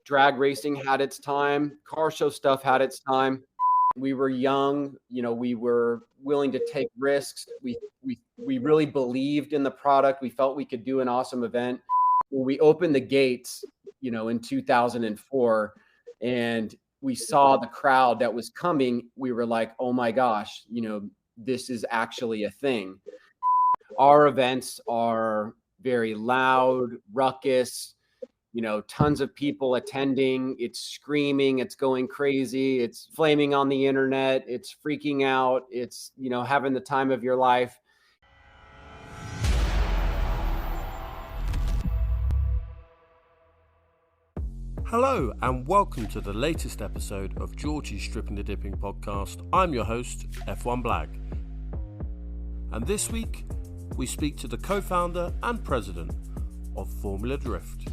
drag racing had its time. Car show stuff had its time. We were young, we were willing to take risks. We really believed in the product. We felt we could do an awesome event. When we opened the gates, in 2004, and we saw the crowd that was coming, we were like, oh my gosh, this is actually a thing. Our events are very loud, ruckus, tons of people attending. It's screaming, it's going crazy, it's flaming on the internet, it's freaking out, it's, having the time of your life. Hello and welcome to the latest episode of Georgie's Stripping the Dipping podcast. I'm your host, F1 Black. And this week, we speak to the co-founder and president of Formula Drift.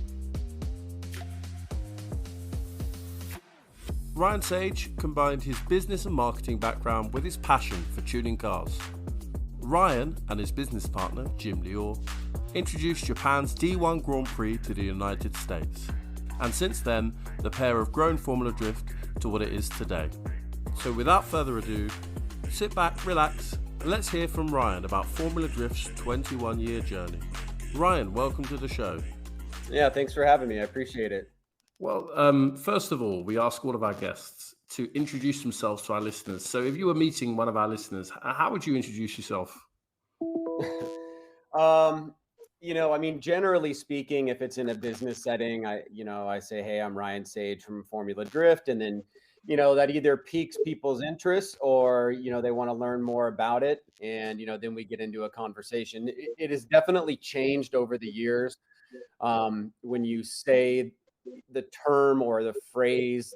Ryan Sage combined his business and marketing background with his passion for tuning cars. Ryan and his business partner, Jim Lior, introduced Japan's D1 Grand Prix to the United States. And since then, the pair have grown Formula Drift to what it is today. So without further ado, sit back, relax, and let's hear from Ryan about Formula Drift's 21-year journey. Ryan, welcome to the show. Yeah, thanks for having me. I appreciate it. Well, first of all, we ask all of our guests to introduce themselves to our listeners. So if you were meeting one of our listeners, how would you introduce yourself? Generally speaking, if it's in a business setting, I say, hey, I'm Ryan Sage from Formula Drift. And then, that either piques people's interest or, they want to learn more about it. And, then we get into a conversation. It has definitely changed over the years. When you say the term or the phrase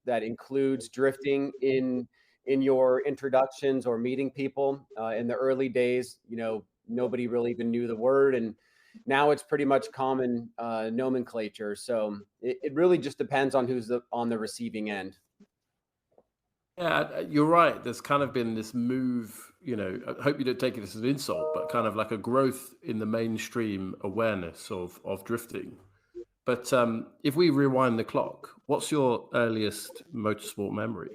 that includes drifting in your introductions or meeting people, in the early days, nobody really even knew the word. And now it's pretty much common nomenclature. So it really just depends on who's on the receiving end. Yeah, you're right. There's kind of been this move, I hope you don't take it as an insult, but kind of like a growth in the mainstream awareness of drifting. But if we rewind the clock, what's your earliest motorsport memory?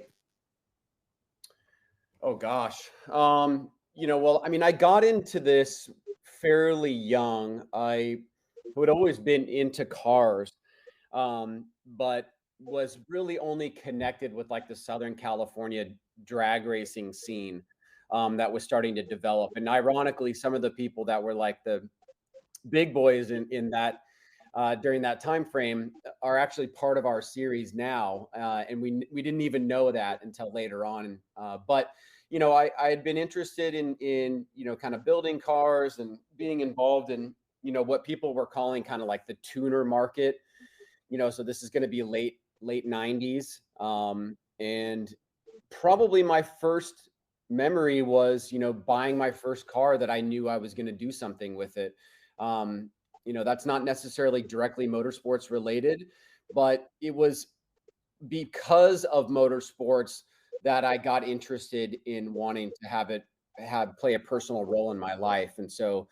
Oh, gosh. I got into this fairly young. I had always been into cars, but was really only connected with like the Southern California drag racing scene that was starting to develop. And ironically, some of the people that were like the big boys in that during that time frame are actually part of our series now, and we didn't even know that until later on. But I had been interested in kind of building cars and being involved in what people were calling kind of like the tuner market. So this is going to be late 90s, and probably my first memory was buying my first car that I knew I was going to do something with it. That's not necessarily directly motorsports related, but it was because of motorsports that I got interested in wanting to play a personal role in my life. And so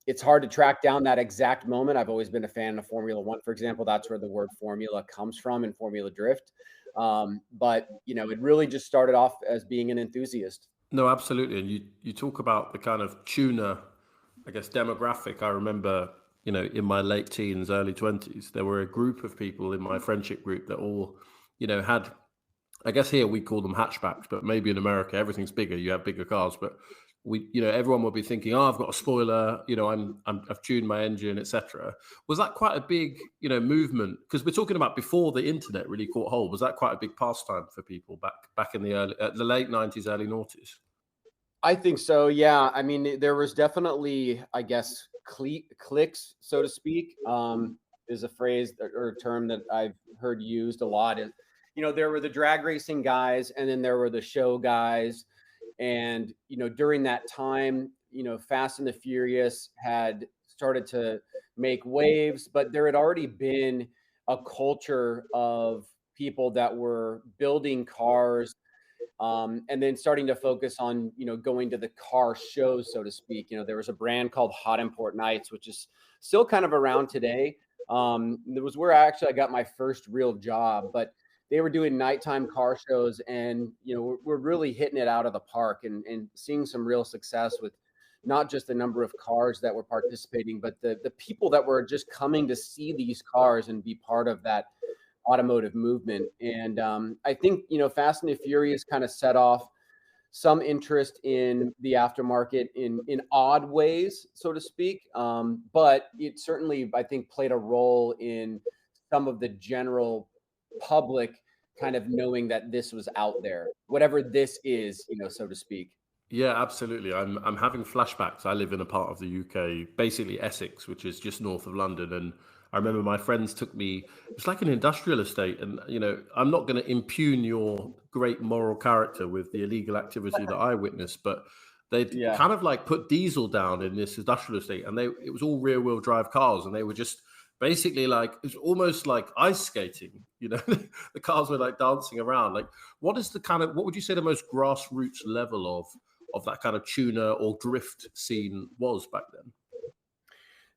it's hard to track down that exact moment. I've always been a fan of Formula One, for example. That's where the word formula comes from in Formula Drift. But it really just started off as being an enthusiast. No, absolutely. And you talk about the kind of tuner, I guess, demographic. I remember, in my late teens, early 20s, there were a group of people in my friendship group that all, had, I guess here we call them hatchbacks, but maybe in America, everything's bigger. You have bigger cars, but everyone would be thinking, oh, I've got a spoiler, I've tuned my engine, etc. Was that quite a big, movement? Because we're talking about before the internet really caught hold. Was that quite a big pastime for people back in the late 90s, early noughties? I think so. Yeah. I mean, there was definitely, I guess, clicks, so to speak, is a phrase or a term that I've heard used a lot. Is, there were the drag racing guys, and then there were the show guys. And, during that time, Fast and the Furious had started to make waves, but there had already been a culture of people that were building cars, and then starting to focus on, going to the car shows, so to speak. There was a brand called Hot Import Nights, which is still kind of around today. It was where actually I got my first real job, but they were doing nighttime car shows, and we're really hitting it out of the park, and seeing some real success with not just the number of cars that were participating, but the people that were just coming to see these cars and be part of that automotive movement. And I think Fast and the Furious kind of set off some interest in the aftermarket in odd ways, so to speak. But it certainly, I think, played a role in some of the general public kind of knowing that this was out there, whatever this is, so to speak. Yeah, absolutely. I'm having flashbacks. I live in a part of the UK, basically Essex, which is just north of London. And I remember my friends took me, it was like an industrial estate. And, I'm not going to impugn your great moral character with the illegal activity that I witnessed, but they'd Yeah. kind of like put diesel down in this industrial estate, and it was all rear wheel drive cars. And they were just basically like, it was almost like ice skating, the cars were like dancing around. Like, what would you say the most grassroots level of that kind of tuner or drift scene was back then?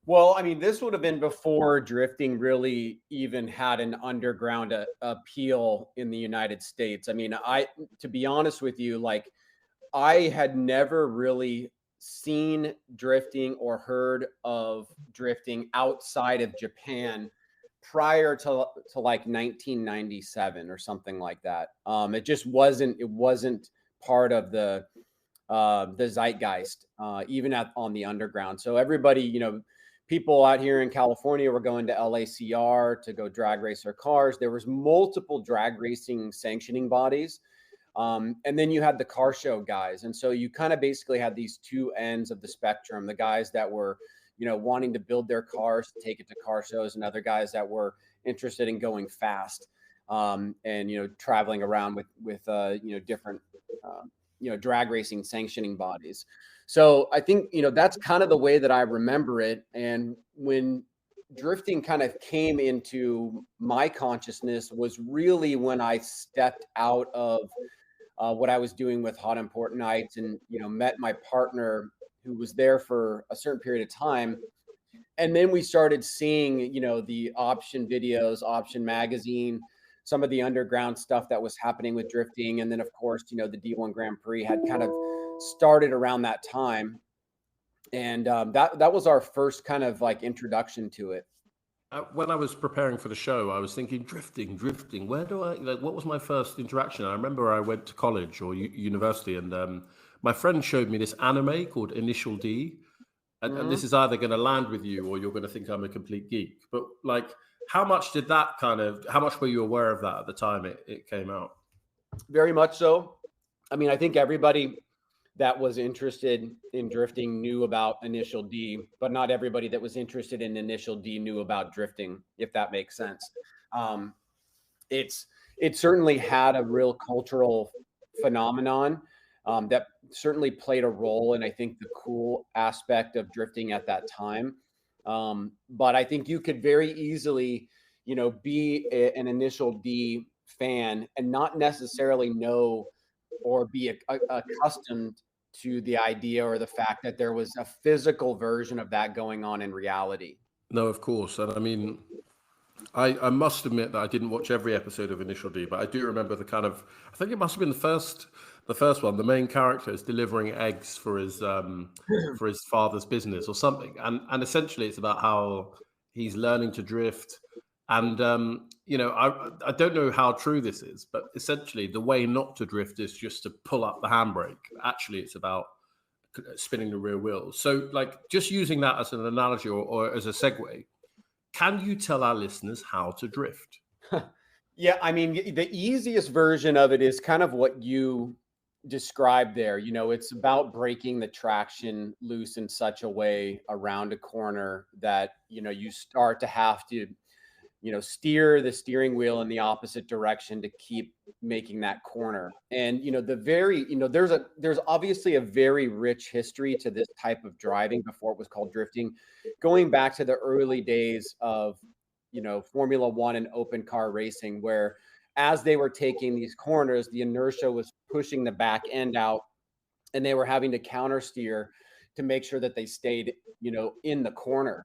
Well, I mean, this would have been before drifting really even had an underground appeal in the United States. I mean, to be honest with you, like I had never really seen drifting or heard of drifting outside of Japan prior to like 1997 or something like that. It wasn't part of the zeitgeist, even on the underground. So everybody, people out here in California were going to LACR to go drag race their cars. There was multiple drag racing sanctioning bodies. And then you had the car show guys. And so you kind of basically had these two ends of the spectrum, the guys that were, wanting to build their cars to take it to car shows, and other guys that were interested in going fast, and, traveling around with different, drag racing sanctioning bodies. So I think, that's kind of the way that I remember it. And when drifting kind of came into my consciousness was really when I stepped out of what I was doing with Hot Important Nights, and met my partner who was there for a certain period of time. And then we started seeing the Option videos, Option magazine, some of the underground stuff that was happening with drifting. And then of course the D1 Grand Prix had kind of started around that time. And that was our first kind of like introduction to it. When I was preparing for the show, I was thinking drifting, drifting. Where do I like? What was my first interaction? I remember I went to college or university, and my friend showed me this anime called Initial D, and this Mhm. is either going to land with you or you're going to think I'm a complete geek. But like, how much were you aware of that at the time it came out? Very much so. I mean, I think everybody that was interested in drifting knew about Initial D, but not everybody that was interested in Initial D knew about drifting, if that makes sense. Um, it's it certainly had a real cultural phenomenon, that certainly played a role in, I think, the cool aspect of drifting at that time. But I think you could very easily, be an Initial D fan and not necessarily know or be accustomed to the idea or the fact that there was a physical version of that going on in reality. No, of course, and I mean, I must admit that I didn't watch every episode of Initial D, but I do remember the kind of, I think it must have been the first one. The main character is delivering eggs for his father's business or something, and essentially it's about how he's learning to drift. And I don't know how true this is, but essentially the way not to drift is just to pull up the handbrake. Actually, it's about spinning the rear wheels. So, like, just using that as an analogy or as a segue, can you tell our listeners how to drift? Yeah, I mean, the easiest version of it is kind of what you described there. It's about breaking the traction loose in such a way around a corner that, you start to have to, steer the steering wheel in the opposite direction to keep making that corner. And, there's obviously a very rich history to this type of driving before it was called drifting, going back to the early days of, Formula One and open car racing, where as they were taking these corners, the inertia was pushing the back end out, and they were having to counter steer to make sure that they stayed, in the corner.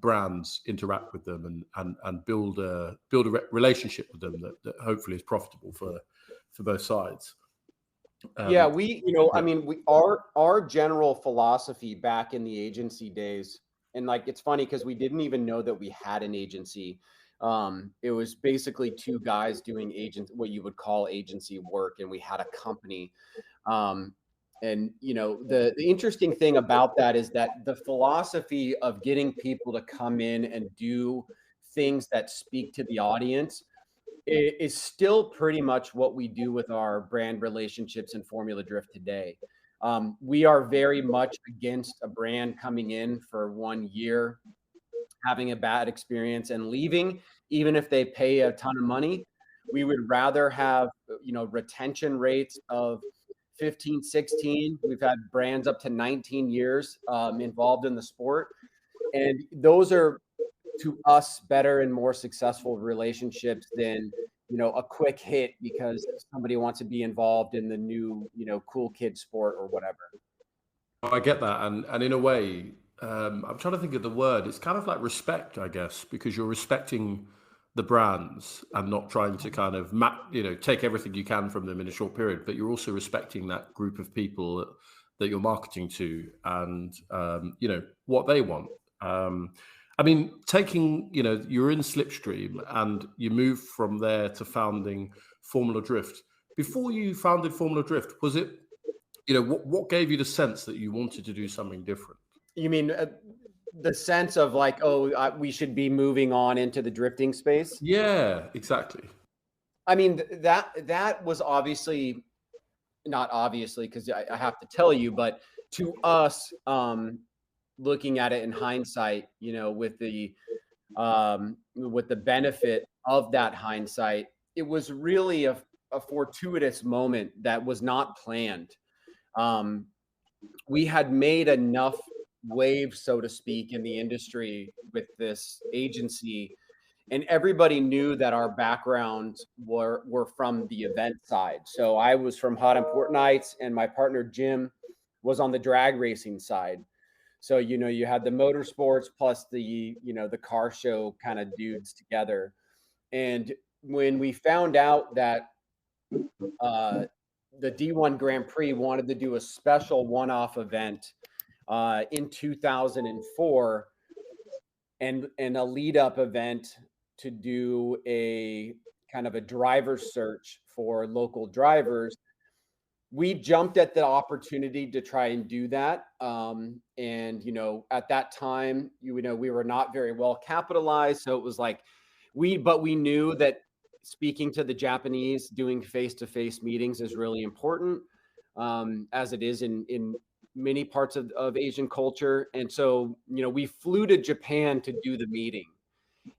brands interact with them and build a relationship with them that hopefully is profitable for both sides. Yeah, Um, I yeah. mean, our general philosophy back in the agency days, and like it's funny because we didn't even know that we had an agency. It was basically two guys doing what you would call agency work, and we had a company. Um, and the interesting thing about that is that the philosophy of getting people to come in and do things that speak to the audience is still pretty much what we do with our brand relationships in Formula Drift today. We are very much against a brand coming in for 1 year, having a bad experience and leaving, even if they pay a ton of money. We would rather have, retention rates of 15, 16. We've had brands up to 19 years involved in the sport. And those are, to us, better and more successful relationships than a quick hit because somebody wants to be involved in the new cool kid sport or whatever. I get that, and in a way, I'm trying to think of the word. It's kind of like respect, I guess, because you're respecting the brands and not trying to kind of take everything you can from them in a short period, but you're also respecting that group of people that you're marketing to and what they want. I mean, you're in Slipstream and you moved from there to founding Formula Drift. Before you founded Formula Drift, was it what gave you the sense that you wanted to do something different? You mean the sense of like, oh, we should be moving on into the drifting space? Yeah, exactly. I mean, that was obviously not obviously because I have to tell you, but to us, looking at it in hindsight, with the benefit of that hindsight, it was really a fortuitous moment that was not planned. Um, we had made enough waves, so to speak, in the industry with this agency, and everybody knew that our backgrounds were from the event side. So I was from Hot Import Nights, and my partner Jim was on the drag racing side. So you had the motorsports plus the car show kind of dudes together. And when we found out that uh, the D1 Grand Prix wanted to do a special one-off event in 2004 and a lead-up event to do a kind of a driver search for local drivers, we jumped at the opportunity to try and do that. And at that time, we were not very well capitalized, so it was like but we knew that speaking to the Japanese, doing face-to-face meetings is really important, as it is in many parts of Asian culture. And so, we flew to Japan to do the meeting,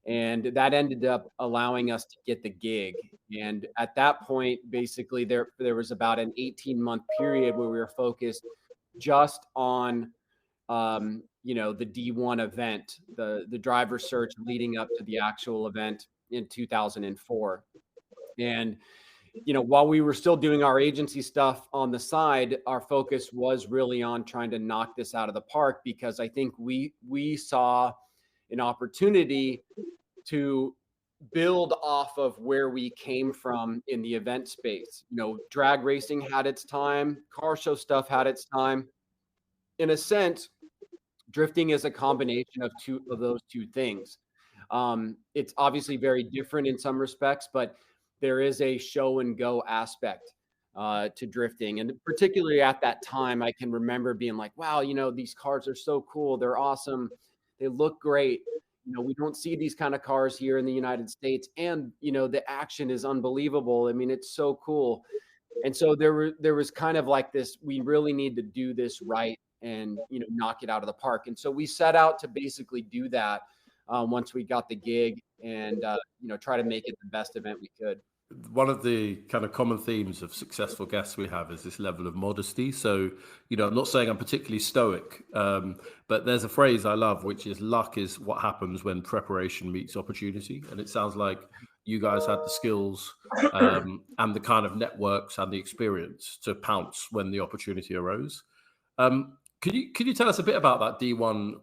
and that ended up allowing us to get the gig. And at that point, basically, there was about an 18-month period where we were focused just on the D1 event, the driver search leading up to the actual event in 2004. And while we were still doing our agency stuff on the side, our focus was really on trying to knock this out of the park, because I think we saw an opportunity to build off of where we came from in the event space. Drag racing had its time, car show stuff had its time. In a sense, drifting is a combination of those two things. It's obviously very different in some respects, but there is a show and go aspect to drifting. And particularly at that time, I can remember being like, wow, these cars are so cool. They're awesome. They look great. We don't see these kind of cars here in the United States. And, the action is unbelievable. I mean, it's so cool. And so there was kind of like this, we really need to do this right and, knock it out of the park. And so we set out to basically do that once we got the gig and, try to make it the best event we could. One of the kind of common themes of successful guests we have is this level of modesty. So, I'm not saying I'm particularly stoic, but there's a phrase I love, which is luck is what happens when preparation meets opportunity. And it sounds like you guys had the skills and the kind of networks and the experience to pounce when the opportunity arose. Could you tell us a bit about that D1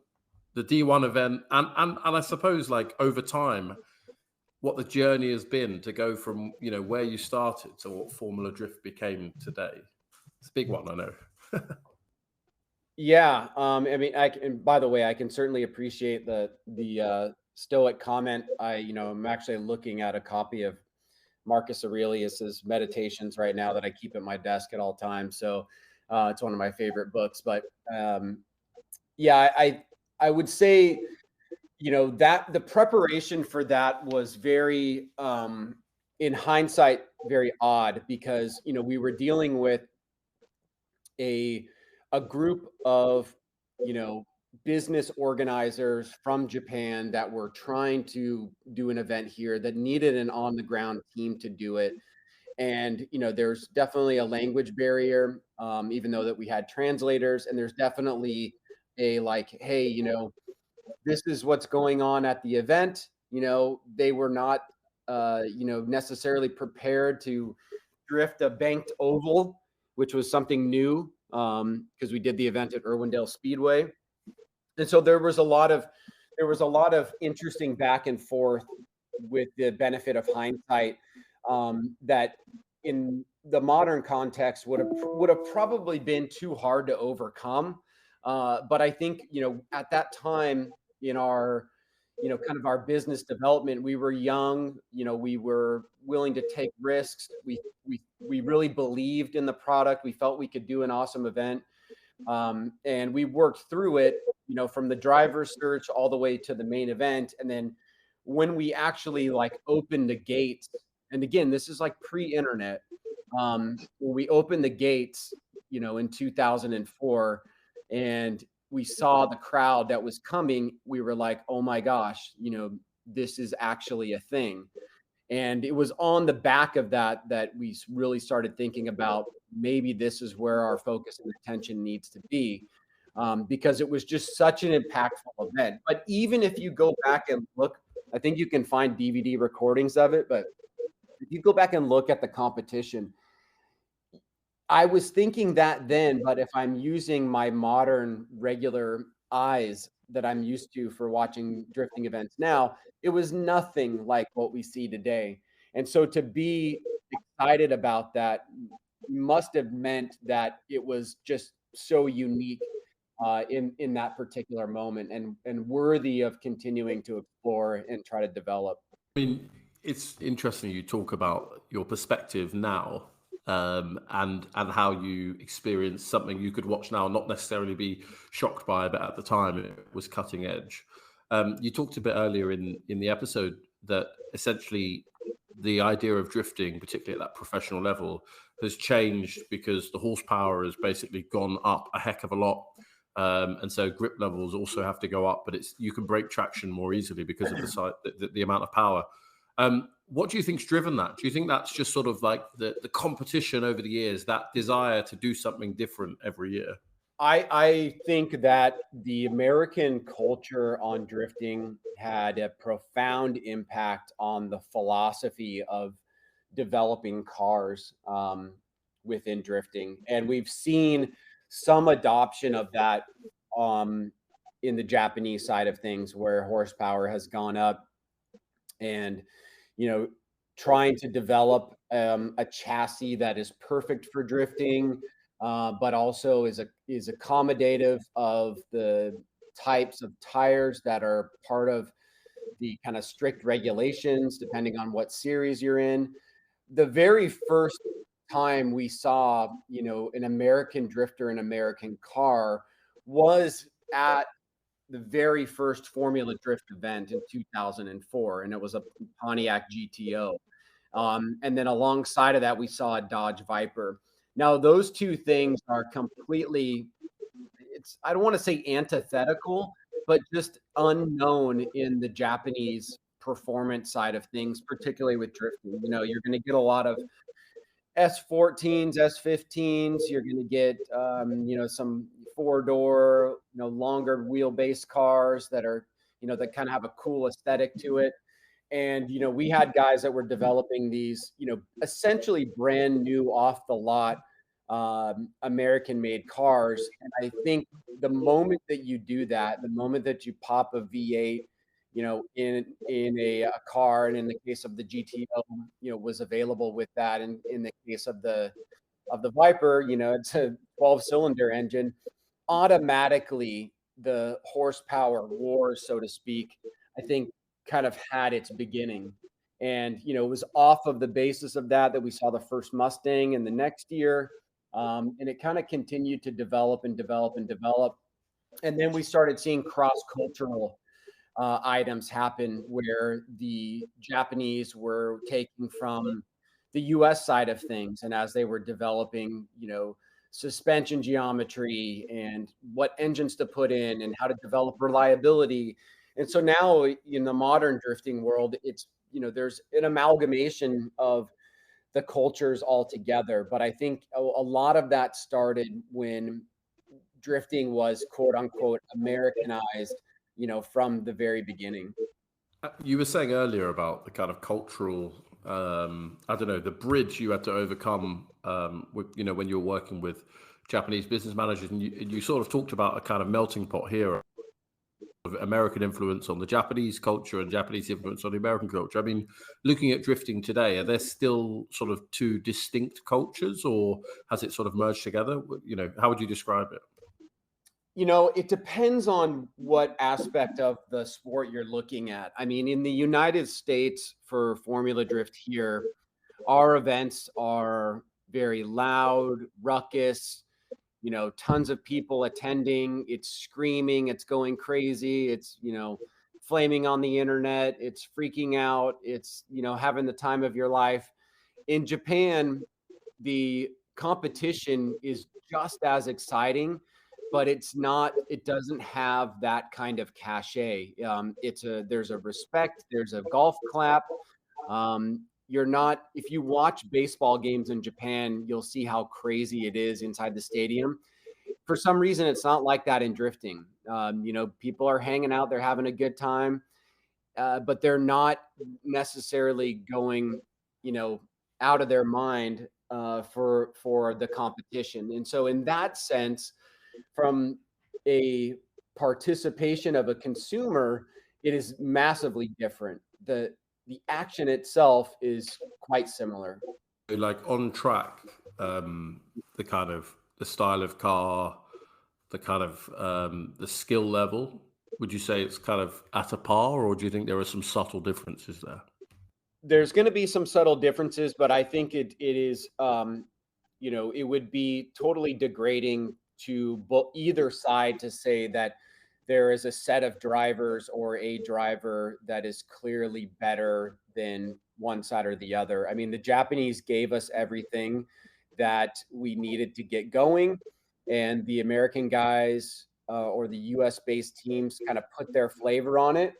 the D1 event, and I suppose like over time, what the journey has been to go from where you started to what Formula Drift became today. It's a big one, I know. Yeah, I mean, and by the way, I can certainly appreciate the stoic comment. I'm actually looking at a copy of Marcus Aurelius's Meditations right now that I keep at my desk at all times. So it's one of my favorite books. But yeah, I would say that the preparation for that was very, in hindsight, very odd because we were dealing with a a group of you know business organizers from Japan that were trying to do an event here that needed an on the ground team to do it. And there's definitely a language barrier, even though that we had translators, and there's definitely a like, hey, this is what's going on at the event. They were not necessarily prepared to drift a banked oval, which was something new, because we did the event at Irwindale Speedway. And so there was a lot of interesting back and forth with the benefit of hindsight, that in the modern context would have probably been too hard to overcome. But I think at that time in our kind of our business development, we were young. We were willing to take risks. We really believed in the product. We felt we could do an awesome event, and we worked through it, from the driver's search all the way to the main event. And then when we actually like opened the gates, and again, this is like pre-internet, when we opened the gates, in 2004, and we saw the crowd that was coming, we were like, oh my gosh, this is actually a thing. And it was on the back of that we really started thinking about maybe this is where our focus and attention needs to be, because it was just such an impactful event. But even if you go back and look, I think you can find DVD recordings of it. But if you go back and look at the competition, I was thinking that then, but if I'm using my modern regular eyes that I'm used to for watching drifting events now, it was nothing like what we see today. And so to be excited about that must have meant that it was just so unique, in that particular moment, and worthy of continuing to explore and try to develop. I mean, it's interesting you talk about your perspective now, and how you experience something you could watch now, not necessarily be shocked by, but at the time it was cutting edge. You talked a bit earlier in the episode that essentially the idea of drifting, particularly at that professional level, has changed because the horsepower has basically gone up a heck of a lot. And so grip levels also have to go up, but you can break traction more easily because of the amount of power. What do you think's driven that? Do you think that's just sort of like the competition over the years, that desire to do something different every year? I think that the American culture on drifting had a profound impact on the philosophy of developing cars, within drifting, and we've seen some adoption of that, um, in the Japanese side of things, where horsepower has gone up, and you know trying to develop, a chassis that is perfect for drifting, but also is accommodative of the types of tires that are part of the kind of strict regulations depending on what series you're in. The very first time we saw an American drifter, an American car, was at the very first Formula Drift event in 2004, and it was a Pontiac GTO. And then alongside of that, we saw a Dodge Viper. Now, those two things are completely, I don't want to say antithetical, but just unknown in the Japanese performance side of things, particularly with drifting. You're going to get a lot of S14s, S15s. You're going to get, some four-door, longer wheelbase cars that are, that kind of have a cool aesthetic to it. And, we had guys that were developing these, essentially brand new off the lot, American-made cars. And I think the moment that you do that, the moment that you pop a V8, in a car, and in the case of the GTO, was available with that, and in the case of the Viper, it's a 12-cylinder engine. Automatically, the horsepower war, so to speak, I think kind of had its beginning. And, it was off of the basis of that we saw the first Mustang in the next year. And it kind of continued to develop and develop and develop. And then we started seeing cross-cultural items happen where the Japanese were taking from the US side of things. And as they were developing, suspension geometry and what engines to put in and how to develop reliability. And so now in the modern drifting world, there's an amalgamation of the cultures all together. But I think a lot of that started when drifting was quote unquote Americanized, from the very beginning. You were saying earlier about the kind of cultural, I don't know, the bridge you had to overcome, when you were working with Japanese business managers, and you sort of talked about a kind of melting pot here of American influence on the Japanese culture and Japanese influence on the American culture. I mean, looking at drifting today, are there still sort of two distinct cultures, or has it sort of merged together? How would you describe it? It depends on what aspect of the sport you're looking at. I mean, in the United States for Formula Drift here, our events are very loud, ruckus, tons of people attending. It's screaming, it's going crazy, it's, flaming on the internet, it's freaking out, it's, having the time of your life. In Japan, the competition is just as exciting, but it doesn't have that kind of cachet. There's a respect, there's a golf clap. You're not, if you watch baseball games in Japan, you'll see how crazy it is inside the stadium. For some reason, it's not like that in drifting. People are hanging out, they're having a good time, but they're not necessarily going, you know, out of their mind for the competition. And so, in that sense, from a participation of a consumer, it is massively different. The action itself is quite similar. Like on track, the kind of the style of car, the kind of the skill level, would you say it's kind of at a par, or do you think there are some subtle differences there? There's going to be some subtle differences, but I think it is, it would be totally degrading to either side to say that there is a set of drivers or a driver that is clearly better than one side or the other. I mean, the Japanese gave us everything that we needed to get going, and the American guys or the US based teams kind of put their flavor on it,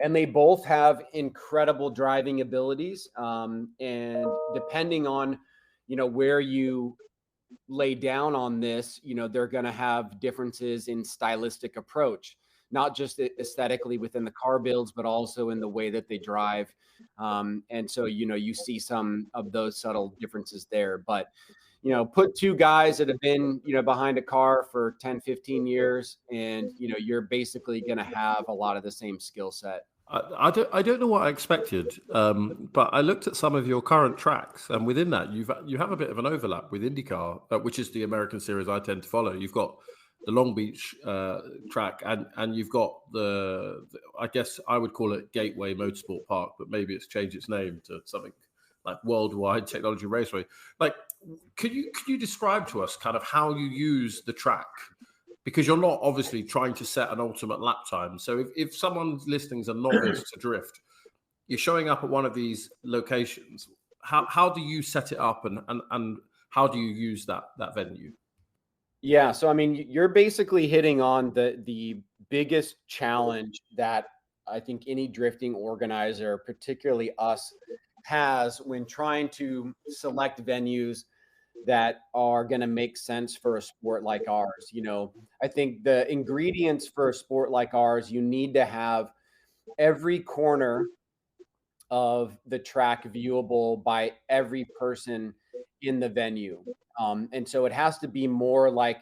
and they both have incredible driving abilities. And depending on, where you lay down on this, they're going to have differences in stylistic approach, not just aesthetically within the car builds, but also in the way that they drive. And so, you see some of those subtle differences there. But, put two guys that have been, behind a car for 10, 15 years, and, you're basically going to have a lot of the same skill set. I don't know what I expected, but I looked at some of your current tracks, and within that, you have a bit of an overlap with IndyCar, which is the American series I tend to follow. You've got the Long Beach track, and you've got I guess I would call it Gateway Motorsport Park, but maybe it's changed its name to something like Worldwide Technology Raceway. Like, could you describe to us kind of how you use the track? Because you're not obviously trying to set an ultimate lap time. So if someone's listening is a novice to drift, you're showing up at one of these locations. How do you set it up, and how do you use that venue? Yeah, so I mean, you're basically hitting on the biggest challenge that I think any drifting organizer, particularly us, has when trying to select venues that are going to make sense for a sport like ours. I think the ingredients for a sport like ours, you need to have every corner of the track viewable by every person in the venue. And so it has to be more like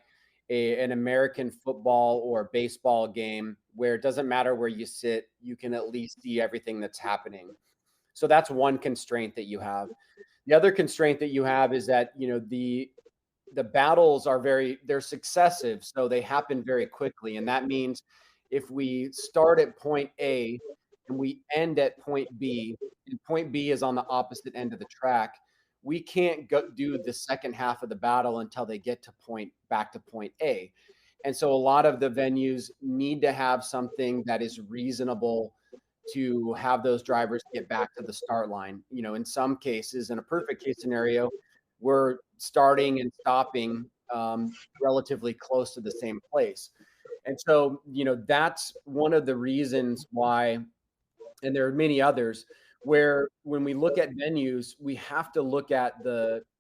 an American football or baseball game where it doesn't matter where you sit, you can at least see everything that's happening. So that's one constraint that you have. The other constraint that you have is that, the battles are they're successive, so they happen very quickly. And that means if we start at point A and we end at point B, and point B is on the opposite end of the track, we can't go do the second half of the battle until they get to back to point A. And so a lot of the venues need to have something that is reasonable to have those drivers get back to the start line. In some cases, in a perfect case scenario, we're starting and stopping relatively close to the same place. And so, that's one of the reasons why, and there are many others, where when we look at venues, we have to look at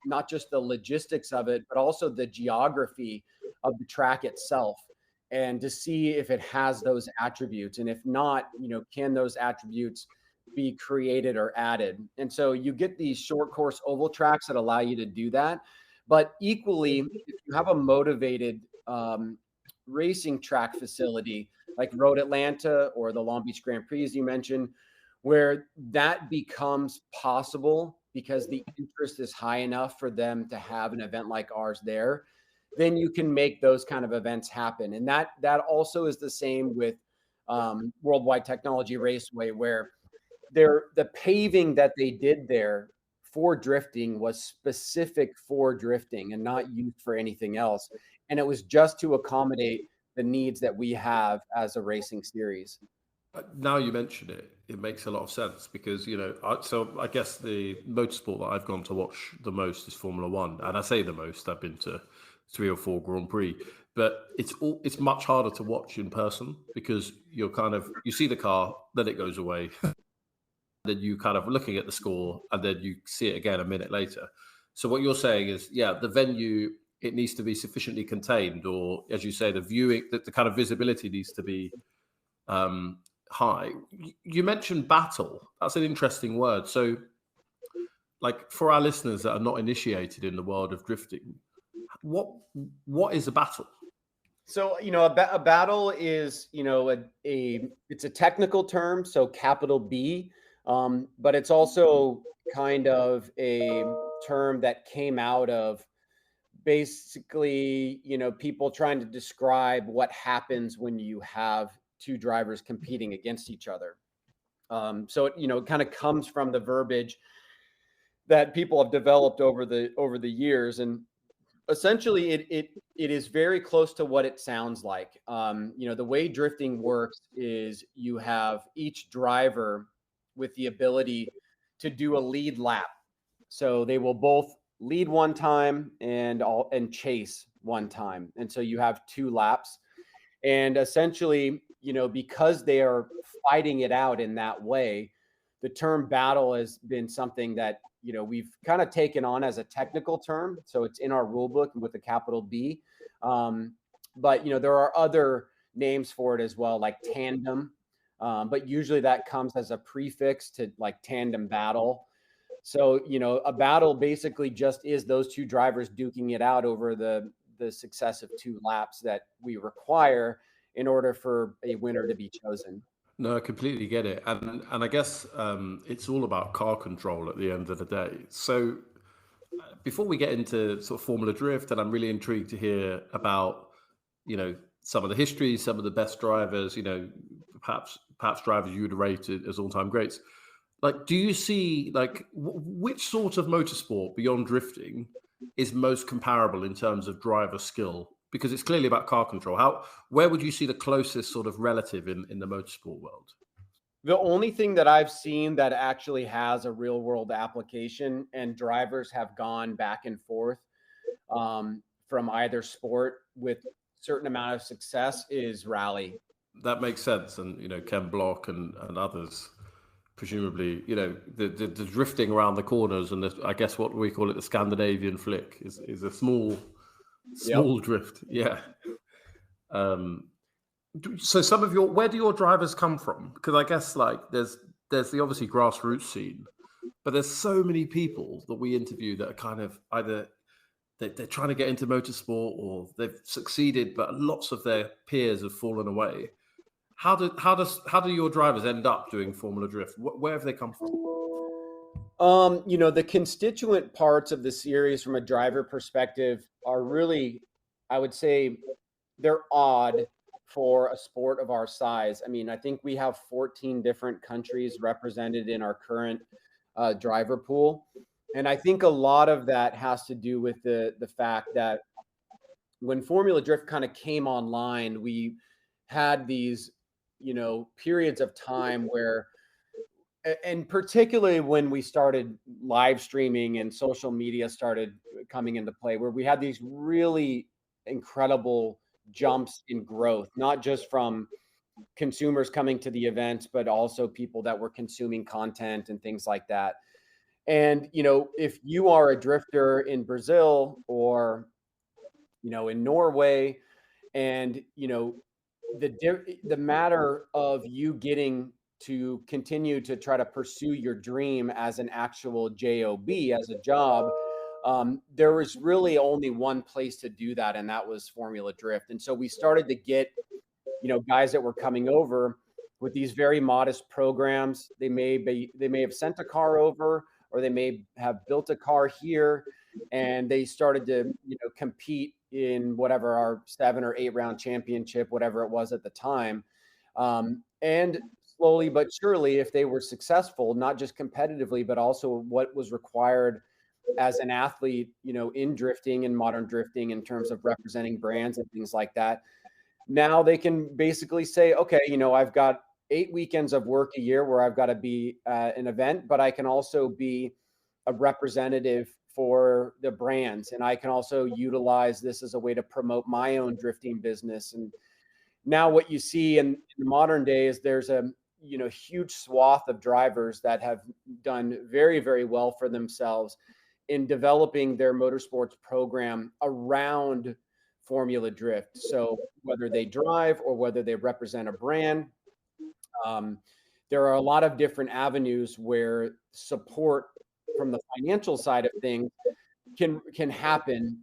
not just the logistics of it, but also the geography of the track itself, and to see if it has those attributes. And if not, can those attributes be created or added? And so you get these short course oval tracks that allow you to do that. But equally, if you have a motivated racing track facility like Road Atlanta or the Long Beach Grand Prix, as you mentioned, where that becomes possible because the interest is high enough for them to have an event like ours there, then you can make those kind of events happen. And that also is the same with Worldwide Technology Raceway, where the paving that they did there for drifting was specific for drifting and not used for anything else. And it was just to accommodate the needs that we have as a racing series. Now you mention it, it makes a lot of sense because so I guess the motorsport that I've gone to watch the most is Formula One, and I say the most. I've been to 3 or 4 Grand Prix, but it's much harder to watch in person because you see the car, then it goes away, then you kind of looking at the score, and then you see it again a minute later. So what you're saying is, the venue, it needs to be sufficiently contained, or as you say, the kind of visibility needs to be high. You mentioned battle. That's an interesting word. So, like for our listeners that are not initiated in the world of drifting, what is a battle? So, a battle is, it's a technical term, so capital B, but it's also kind of a term that came out of basically, people trying to describe what happens when you have two drivers competing against each other. So it kind of comes from the verbiage that people have developed over the years, and essentially it is very close to what it sounds like. The way drifting works is you have each driver with the ability to do a lead lap. So they will both lead one time and chase one time. And so you have 2 laps. And essentially, because they are fighting it out in that way, the term battle has been something that, we've kind of taken on as a technical term. So it's in our rule book with a capital B. But, there are other names for it as well, like tandem. But usually that comes as a prefix to like tandem battle. So, a battle basically just is those 2 drivers duking it out over the successive 2 laps that we require in order for a winner to be chosen. No, I completely get it, and I guess it's all about car control at the end of the day. So before we get into sort of Formula Drift, and I'm really intrigued to hear about some of the history, some of the best drivers, perhaps drivers you would rate as all-time greats. Like, do you see which sort of motorsport beyond drifting is most comparable in terms of driver skill? Because it's clearly about car control. Where would you see the closest sort of relative in the motorsport world? The only thing that I've seen that actually has a real world application and drivers have gone back and forth from either sport with certain amount of success is rally. That makes sense. And, Ken Block and others, presumably, the drifting around the corners and I guess what we call it, the Scandinavian flick is a small Yep. drift. Yeah. So where do your drivers come from? Because I guess there's the obviously grassroots scene, but there's so many people that we interview that are kind of either they're trying to get into motorsport or they've succeeded, but lots of their peers have fallen away. How do your drivers end up doing Formula Drift? Where have they come from? The constituent parts of the series from a driver perspective are really, I would say, they're odd for a sport of our size. I mean, I think we have 14 different countries represented in our current driver pool. And I think a lot of that has to do with the fact that when Formula Drift kind of came online, we had these, periods of time where, and particularly when we started live streaming and social media started coming into play, where we had these really incredible jumps in growth, not just from consumers coming to the events, but also people that were consuming content and things like that. And, if you are a drifter in Brazil or, in Norway, and, the matter of you getting to continue to try to pursue your dream as an actual job, as a job, there was really only one place to do that, and that was Formula Drift. And so we started to get, guys that were coming over with these very modest programs. They may have sent a car over, or they may have built a car here, and they started to, compete in whatever our 7 or 8 round championship, whatever it was at the time. And slowly but surely, if they were successful, not just competitively, but also what was required as an athlete, in drifting and modern drifting in terms of representing brands and things like that, now they can basically say, okay, I've got 8 weekends of work a year where I've got to be at an event, but I can also be a representative for the brands. And I can also utilize this as a way to promote my own drifting business. And now what you see in the modern day is there's a, huge swath of drivers that have done very, very well for themselves in developing their motorsports program around Formula Drift. So whether they drive or whether they represent a brand, there are a lot of different avenues where support from the financial side of things can happen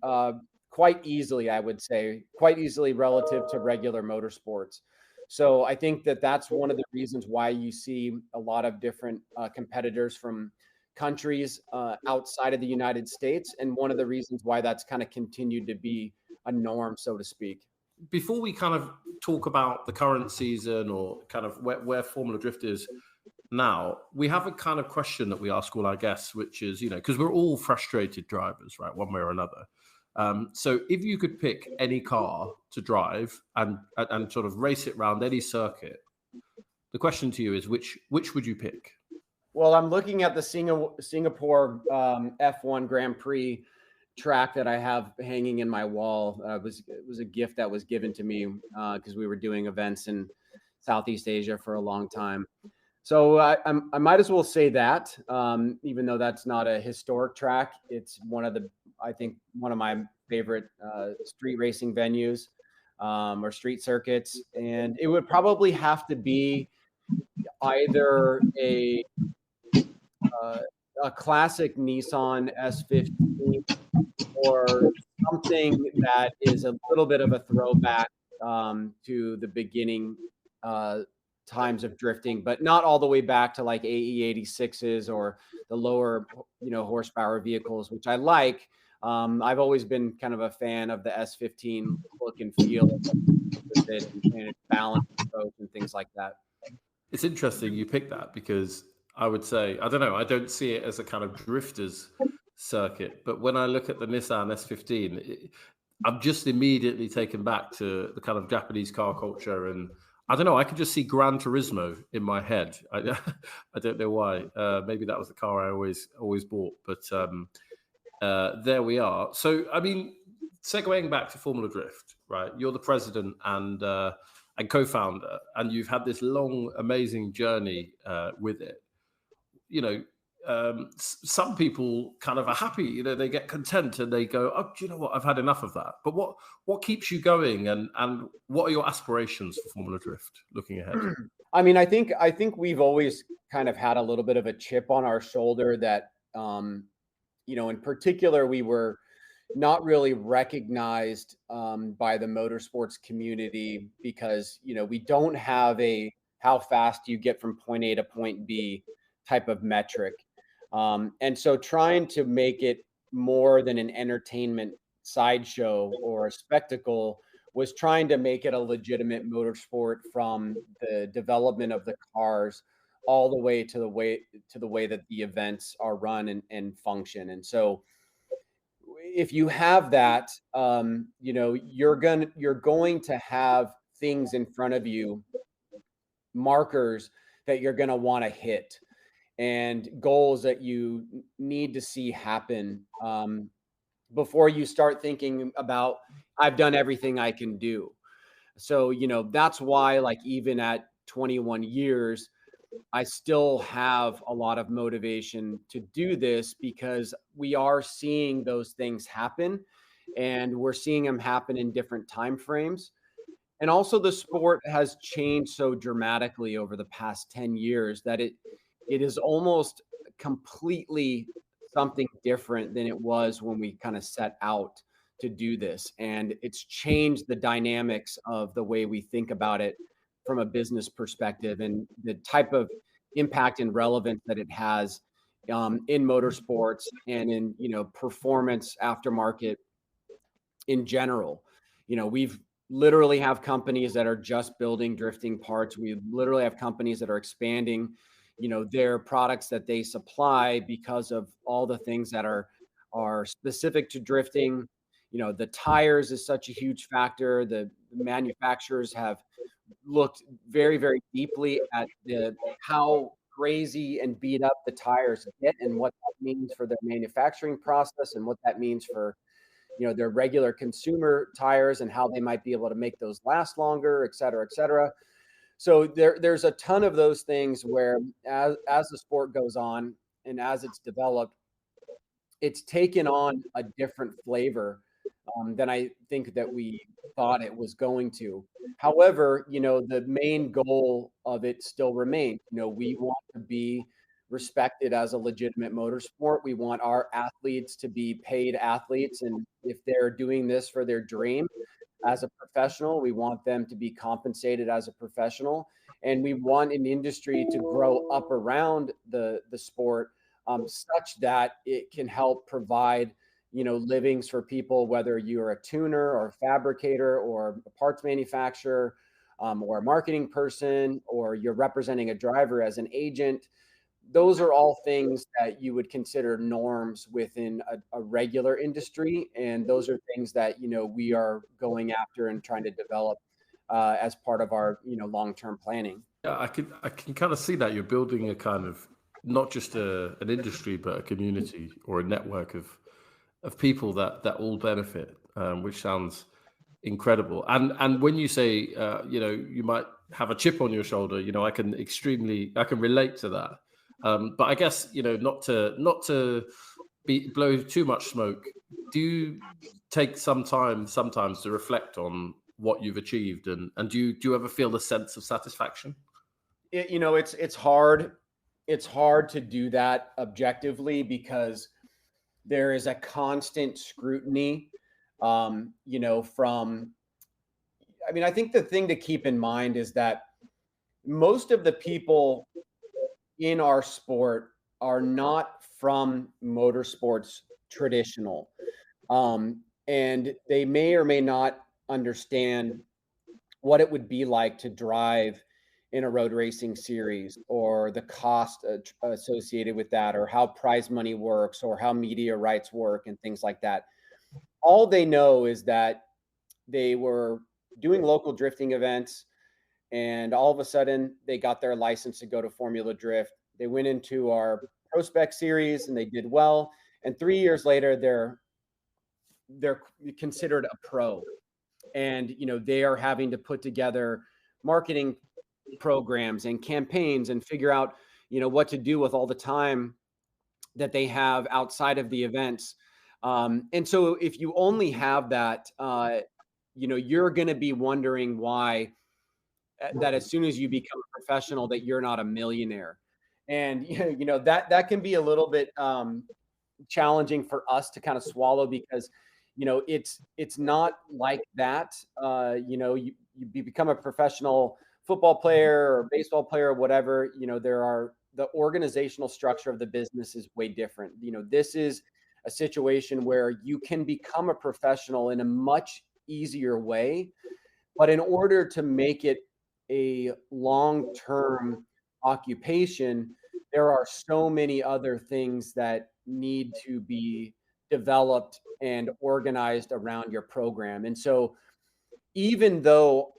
quite easily, I would say, quite easily relative to regular motorsports. So I think that that's one of the reasons why you see a lot of different competitors from countries outside of the United States, and one of the reasons why that's kind of continued to be a norm, so to speak. Before we kind of talk about the current season or kind of where Formula Drift is now, we have a kind of question that we ask all our guests, which is, because we're all frustrated drivers, right, one way or another. So if you could pick any car to drive and sort of race it around any circuit, the question to you is which would you pick? Well, I'm looking at the Singapore F1 Grand Prix track that I have hanging in my wall. It was a gift that was given to me because we were doing events in Southeast Asia for a long time. So I might as well say that, even though that's not a historic track, it's I think one of my favorite street racing venues or street circuits. And it would probably have to be either a classic Nissan S15 or something that is a little bit of a throwback to the beginning times of drifting, but not all the way back to like AE86s or the lower, horsepower vehicles, which I like. I've always been kind of a fan of the S15 look and feel with it and its balance approach and things like that. It's interesting you picked that because I would say, I don't know, I don't see it as a kind of drifters circuit, but when I look at the Nissan S15, I'm just immediately taken back to the kind of Japanese car culture, and I don't know, I could just see Gran Turismo in my head. I don't know why. Maybe that was the car I always bought, but there we are. So, I mean, segueing back to Formula Drift, right? You're the president and co-founder, and you've had this long, amazing journey with it. Some people kind of are happy, they get content and they go, oh, do you know what? I've had enough of that. But what keeps you going, and what are your aspirations for Formula Drift looking ahead? I mean, I think we've always kind of had a little bit of a chip on our shoulder that, in particular, we were not really recognized by the motorsports community because we don't have a how fast you get from point A to point B type of metric, and so trying to make it more than an entertainment sideshow or a spectacle was trying to make it a legitimate motorsport from the development of the cars all the way to the way that the events are run and function. And so if you have that, you're going to have things in front of you, markers that you're going to want to hit, and goals that you need to see happen before you start thinking about I've done everything I can do. So that's why, like, even at 21 years, I still have a lot of motivation to do this because we are seeing those things happen, and we're seeing them happen in different time frames. And also the sport has changed so dramatically over the past 10 years that it is almost completely something different than it was when we kind of set out to do this. And it's changed the dynamics of the way we think about it from a business perspective and the type of impact and relevance that it has in motorsports and in performance aftermarket in general. We've literally have companies that are just building drifting parts. We literally have companies that are expanding, their products that they supply because of all the things that are specific to drifting. The tires is such a huge factor. The manufacturers have looked very, very deeply at the how crazy and beat up the tires get and what that means for their manufacturing process and what that means for their regular consumer tires and how they might be able to make those last longer, et cetera, et cetera. So there's a ton of those things where as the sport goes on and as it's developed, it's taken on a different flavor than I think that we thought it was going to. However, the main goal of it still remains. We want to be respected as a legitimate motorsport. We want our athletes to be paid athletes. And if they're doing this for their dream as a professional, we want them to be compensated as a professional. And we want an industry to grow up around the sport such that it can help provide livings for people, whether you're a tuner or a fabricator or a parts manufacturer, or a marketing person, or you're representing a driver as an agent. Those are all things that you would consider norms within a regular industry. And those are things that, we are going after and trying to develop as part of our, long-term planning. Yeah, I can kind of see that you're building a kind of not just an industry, but a community or a network of people that all benefit, which sounds incredible. And when you say you might have a chip on your shoulder, I can relate to that. But I guess not to blow too much smoke. Do you take some time sometimes to reflect on what you've achieved, and do you ever feel a sense of satisfaction? It's hard. It's hard to do that objectively because there is a constant scrutiny, from, I mean, I think the thing to keep in mind is that most of the people in our sport are not from motorsports traditional. And they may or may not understand what it would be like to drive in a road racing series or the cost associated with that or how prize money works or how media rights work and things like that. All they know is that they were doing local drifting events and all of a sudden they got their license to go to Formula Drift. They went into our prospect series and they did well. And 3 years later, they're considered a pro. And they are having to put together marketing programs and campaigns and figure out what to do with all the time that they have outside of the events. And so if you only have that, you're going to be wondering why that as soon as you become a professional that you're not a millionaire. And that can be a little bit challenging for us to kind of swallow because it's not like that. You become a professional football player or baseball player or whatever. The organizational structure of the business is way different. This is a situation where you can become a professional in a much easier way, but in order to make it a long-term occupation, there are so many other things that need to be developed and organized around your program. And so even though,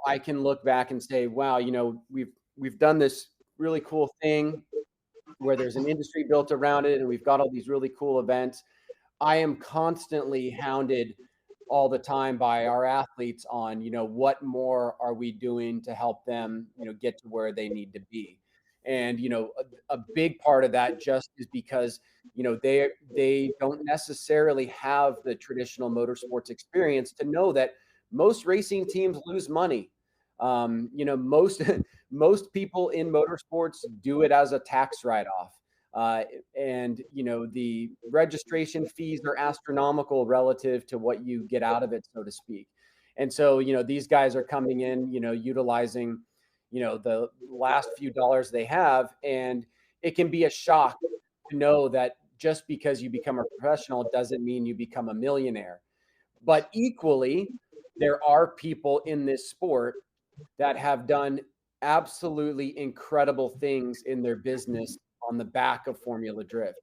I can look back and say, wow, we've done this really cool thing where there's an industry built around it and we've got all these really cool events. I am constantly hounded all the time by our athletes on, what more are we doing to help them, get to where they need to be. And, a big part of that just is because, they don't necessarily have the traditional motorsports experience to know that most racing teams lose money. Most most people in motorsports do it as a tax write-off. And the registration fees are astronomical relative to what you get out of it, so to speak. And so these guys are coming in, utilizing the last few dollars they have, and it can be a shock to know that just because you become a professional doesn't mean you become a millionaire. But equally, there are people in this sport that have done absolutely incredible things in their business on the back of Formula Drift.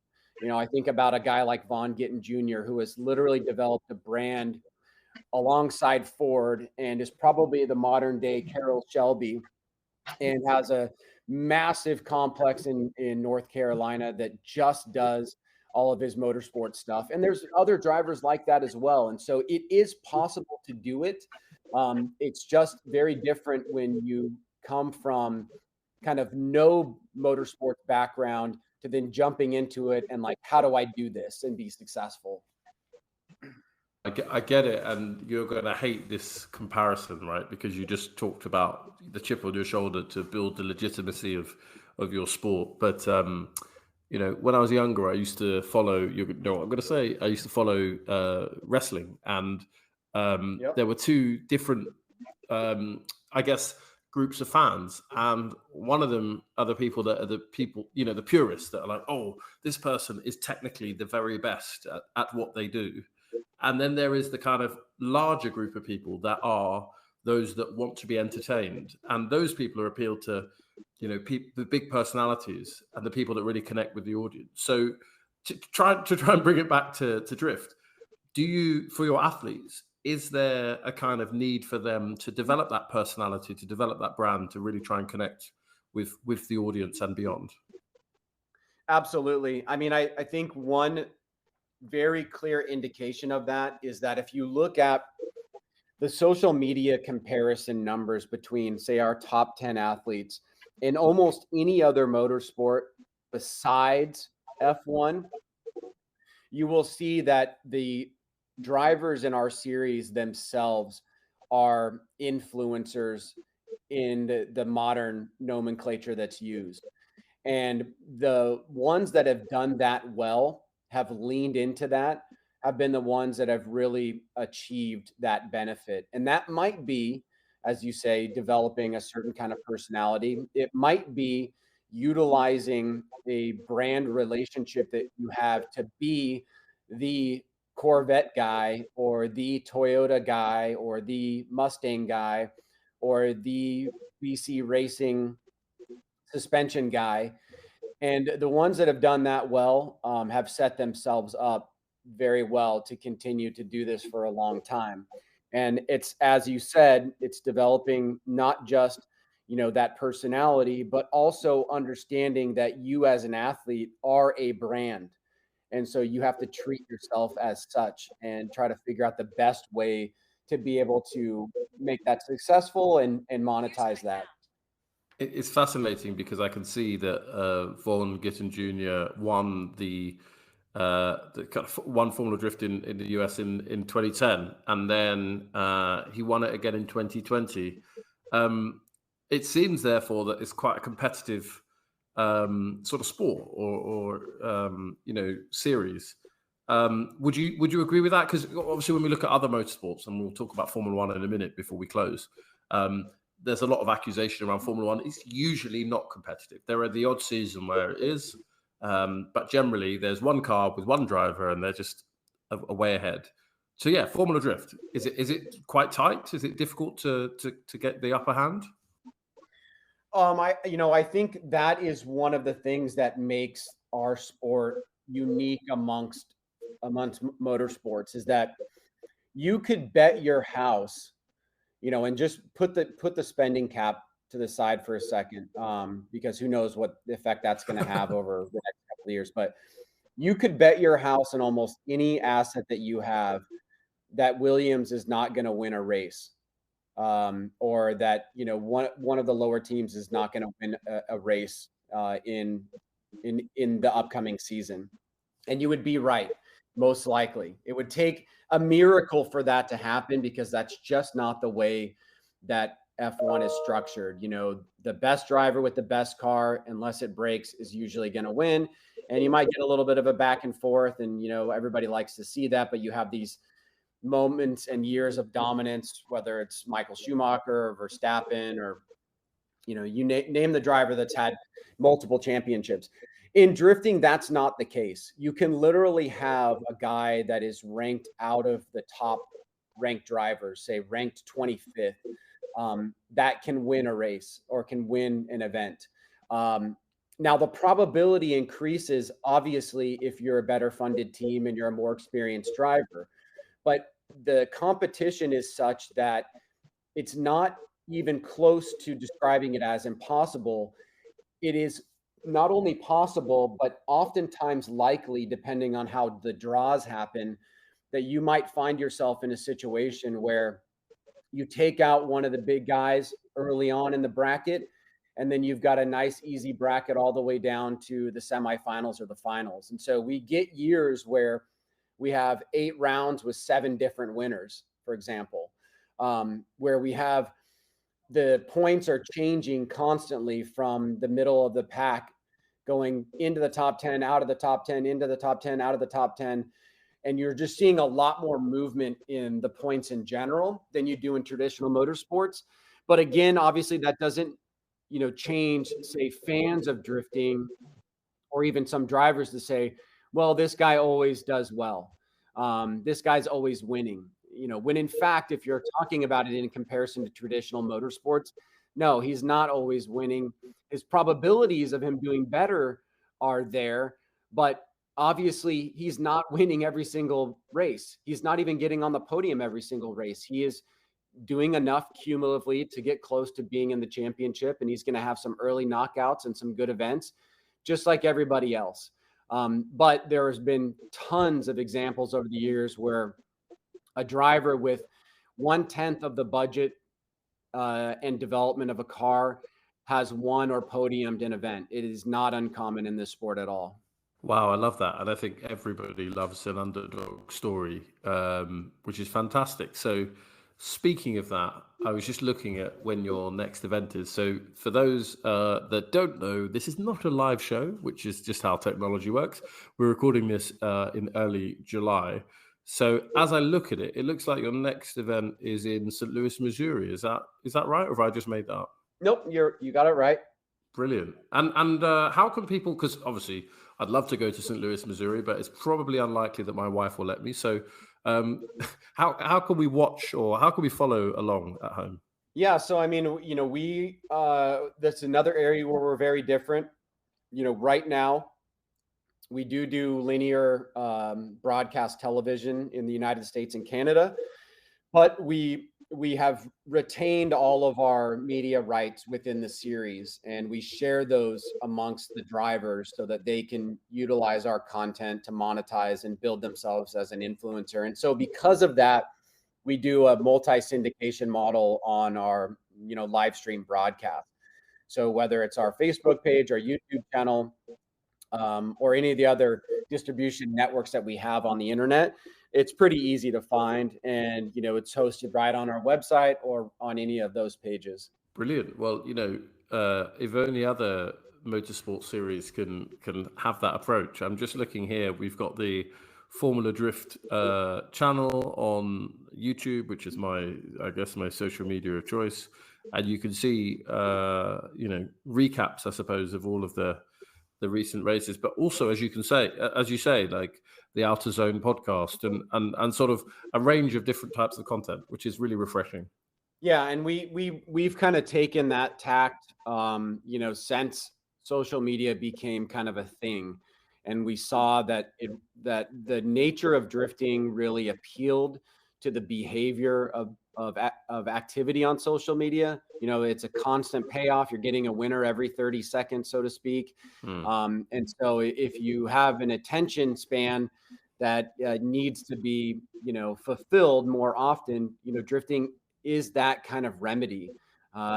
I think about a guy like Von Gittin Jr., who has literally developed a brand alongside Ford and is probably the modern day Carroll Shelby, and has a massive complex in North Carolina that just does all of his motorsport stuff. And there's other drivers like that as well. And so it is possible to do it. It's just very different when you come from kind of no motorsports background to then jumping into it and like, how do I do this and be successful? I get it, and you're going to hate this comparison, right? Because you just talked about the chip on your shoulder to build the legitimacy of your sport. But when I was younger, I used to follow. You know what I'm going to say? I used to follow wrestling, and Yep. there were two different, I guess, groups of fans, and one of them are the people that are the people, the purists that are like, oh, this person is technically the very best at what they do. And then there is the kind of larger group of people that are those that want to be entertained. And those people are appealed to, the big personalities and the people that really connect with the audience. So to try and bring it back to drift, do you, for your athletes, is there a kind of need for them to develop that personality, to develop that brand, to really try and connect with the audience and beyond? Absolutely. I mean, I think one very clear indication of that is that if you look at the social media comparison numbers between, say, our top 10 athletes in almost any other motorsport besides F1, you will see that the drivers in our series themselves are influencers in the modern nomenclature that's used. And the ones that have done that well, have leaned into that, have been the ones that have really achieved that benefit. And that might be, as you say, developing a certain kind of personality. It might be utilizing a brand relationship that you have to be the Corvette guy or the Toyota guy or the Mustang guy or the BC Racing suspension guy. And the ones that have done that well have set themselves up very well to continue to do this for a long time. And it's, as you said, it's developing not just, that personality, but also understanding that you as an athlete are a brand. And so you have to treat yourself as such and try to figure out the best way to be able to make that successful and monetize that. It's fascinating because I can see that Vaughan Gittin Jr. won the kind of one Formula Drift in the US in 2010, and then he won it again in 2020. It seems, therefore, that it's quite a competitive sort of sport or series. Would you agree with that? Because obviously, when we look at other motorsports, and we'll talk about Formula One in a minute before we close, there's a lot of accusation around Formula One. It's usually not competitive. There are the odd season where it is, but generally, there's one car with one driver, and they're just a way ahead. So yeah, Formula Drift, is it quite tight? Is it difficult to get the upper hand? I think that is one of the things that makes our sport unique amongst motorsports is that you could bet your house, and just put the spending cap to the side for a second, because who knows what effect that's going to have over the next couple of years. But you could bet your house on almost any asset that you have that Williams is not going to win a race, or that one of the lower teams is not going to win a race in the upcoming season. And you would be right, most likely. It would take a miracle for that to happen because that's just not the way that F1 is structured. The best driver with the best car, unless it breaks, is usually going to win. And you might get a little bit of a back and forth, and everybody likes to see that, but you have these moments and years of dominance, whether it's Michael Schumacher or Verstappen, or you name the driver that's had multiple championships. In drifting, that's not the case. You can literally have a guy that is ranked out of the top ranked drivers, say ranked 25th, that can win a race or can win an event. Now, the probability increases, obviously, if you're a better funded team and you're a more experienced driver. But the competition is such that it's not even close to describing it as impossible. It is not only possible, but oftentimes likely, depending on how the draws happen, that you might find yourself in a situation where you take out one of the big guys early on in the bracket, and then you've got a nice, easy bracket all the way down to the semifinals or the finals. And so we get years where we have 8 rounds with 7 different winners, for example, where we have the points are changing constantly from the middle of the pack, going into the top 10, out of the top 10, into the top 10, out of the top 10. And you're just seeing a lot more movement in the points in general than you do in traditional motorsports. But again, obviously that doesn't, change, say, fans of drifting or even some drivers to say, well, this guy always does well. This guy's always winning. When in fact, if you're talking about it in comparison to traditional motorsports, no, he's not always winning. His probabilities of him doing better are there, but obviously he's not winning every single race. He's not even getting on the podium every single race. He is doing enough cumulatively to get close to being in the championship, and he's going to have some early knockouts and some good events, just like everybody else. But there has been tons of examples over the years where a driver with 1/10 of the budget and development of a car has won or podiumed an event. It is not uncommon in this sport at all. Wow, I love that. And I think everybody loves an underdog story, which is fantastic. So, speaking of that, I was just looking at when your next event is. So, for those that don't know, this is not a live show, which is just how technology works. We're recording this in early July. So, as I look at it, it looks like your next event is in St. Louis, Missouri. Is that right, or have I just made that up? Nope, you got it right. Brilliant. And how can people? Because obviously, I'd love to go to St. Louis, Missouri, but it's probably unlikely that my wife will let me. So, how can we watch or how can we follow along at home? Yeah, so I mean, we that's another area where we're very different. Right now we do linear broadcast television in the United States and Canada, but we have retained all of our media rights within the series, and we share those amongst the drivers so that they can utilize our content to monetize and build themselves as an influencer. And so because of that, we do a multi-syndication model on our live stream broadcast. So whether it's our Facebook page, our YouTube channel, or any of the other distribution networks that we have on the internet, it's pretty easy to find. And, it's hosted right on our website or on any of those pages. Brilliant. Well, if only other motorsport series can have that approach. I'm just looking here. We've got the Formula Drift channel on YouTube, which is I guess, my social media of choice, and you can see, recaps, I suppose, of all of the recent races, but also, as you say, like the Outer Zone podcast and sort of a range of different types of content, which is really refreshing. Yeah, and we've kind of taken that tact, since social media became kind of a thing, and we saw that the nature of drifting really appealed to the behavior of activity on social media. It's a constant payoff. You're getting a winner every 30 seconds, so to speak. Hmm. And so if you have an attention span that needs to be, fulfilled more often, drifting is that kind of remedy,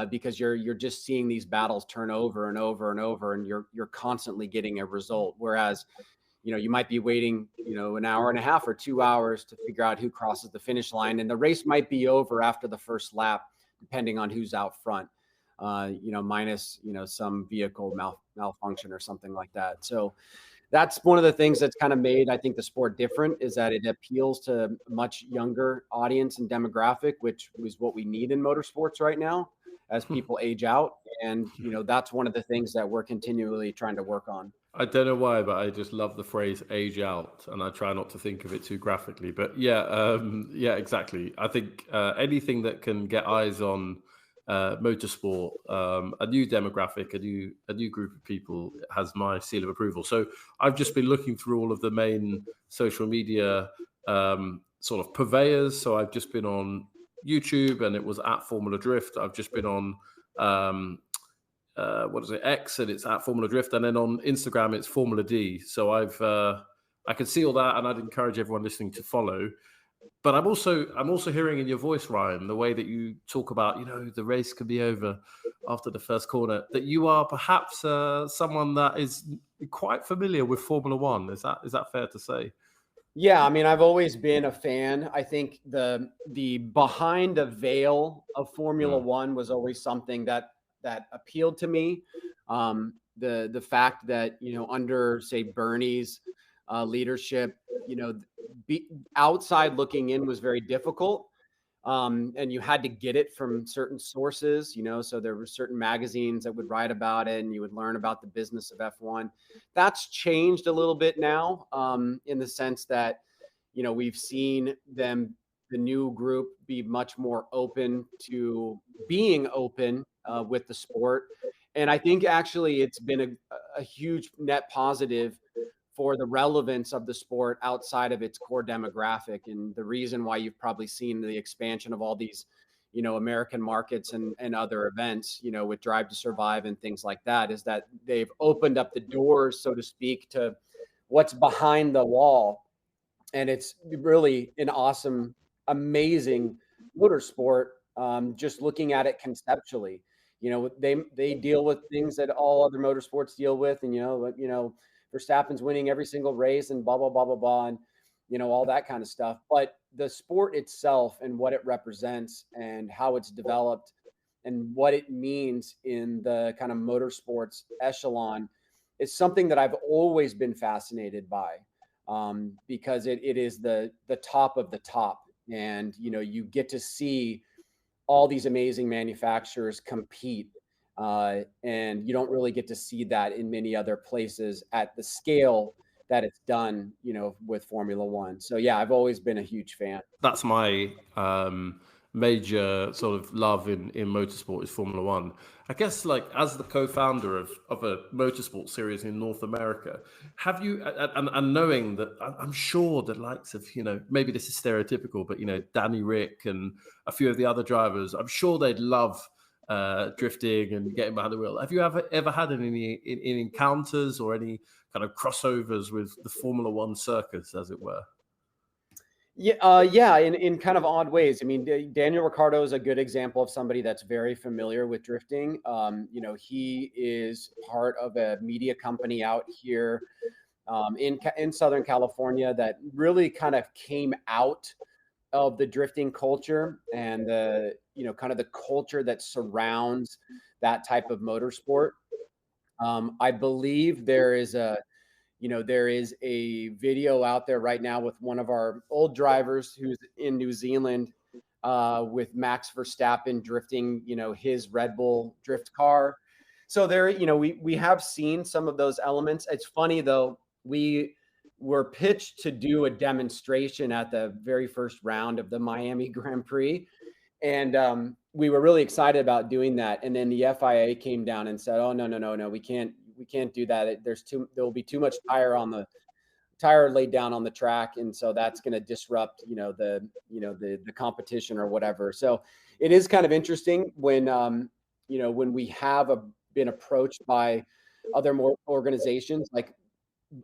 because you're just seeing these battles turn over and over and over, and you're constantly getting a result. Whereas, you might be waiting, an hour and a half or 2 hours to figure out who crosses the finish line, and the race might be over after the first lap, depending on who's out front. Minus some vehicle malfunction or something like that. So that's one of the things that's kind of made, I think, the sport different, is that it appeals to a much younger audience and demographic, which is what we need in motorsports right now as people age out. And, that's one of the things that we're continually trying to work on. I don't know why, but I just love the phrase "age out," and I try not to think of it too graphically. But yeah, yeah, exactly. I think anything that can get eyes on motorsport, a new demographic, a new group of people, has my seal of approval. So I've just been looking through all of the main social media sort of purveyors. So I've just been on YouTube, and it was at Formula Drift. I've just been on what is it, X, and it's at Formula Drift, and then on Instagram it's Formula D. So I can see all that, and I'd encourage everyone listening to follow. But I'm also hearing in your voice, Ryan, the way that you talk about, the race could be over after the first corner, that you are perhaps someone that is quite familiar with Formula One. Is that fair to say? Yeah, I mean, I've always been a fan. I think the behind the veil of Formula Mm. One was always something that appealed to me. The fact that, under, say, Bernie's leadership, be outside looking in was very difficult. And you had to get it from certain sources, so there were certain magazines that would write about it, and you would learn about the business of F1. That's changed a little bit now, in the sense that, we've seen the new group, be much more open to being open with the sport. And I think actually it's been a huge net positive for the relevance of the sport outside of its core demographic. And the reason why you've probably seen the expansion of all these, American markets and other events, with Drive to Survive and things like that, is that they've opened up the doors, so to speak, to what's behind the wall. And it's really an awesome, amazing motorsport. Just looking at it conceptually, they deal with things that all other motorsports deal with, and Verstappen's winning every single race, and blah blah blah blah blah, and all that kind of stuff. But the sport itself and what it represents and how it's developed and what it means in the kind of motorsports echelon is something that I've always been fascinated by, because it is the top of the top, and you get to see all these amazing manufacturers compete, and you don't really get to see that in many other places at the scale that it's done, with Formula One. So yeah, I've always been a huge fan. That's my major sort of love in motorsport, is Formula One. I guess, like, as the co-founder of a motorsport series in North America, have you, and knowing that, I'm sure the likes of, maybe this is stereotypical, but Danny Rick and a few of the other drivers, I'm sure they'd love drifting and getting behind the wheel. Have you ever had any encounters or any kind of crossovers with the Formula One circus, as it were? Yeah, yeah, in kind of odd ways. I mean, Daniel Ricciardo is a good example of somebody that's very familiar with drifting. He is part of a media company out here, in Southern California, that really kind of came out of the drifting culture, and the kind of the culture that surrounds that type of motorsport. I believe there is There is a video out there right now with one of our old drivers who's in New Zealand, with Max Verstappen drifting, his Red Bull drift car. So there, we have seen some of those elements. It's funny though, we were pitched to do a demonstration at the very first round of the Miami Grand Prix, and we were really excited about doing that. And then the FIA came down and said, "Oh, no, no, no, no, we can't do that. There will be too much tire laid down on the track, and so that's going to disrupt, the competition or whatever." So it is kind of interesting when, when we have been approached by other more organizations. Like,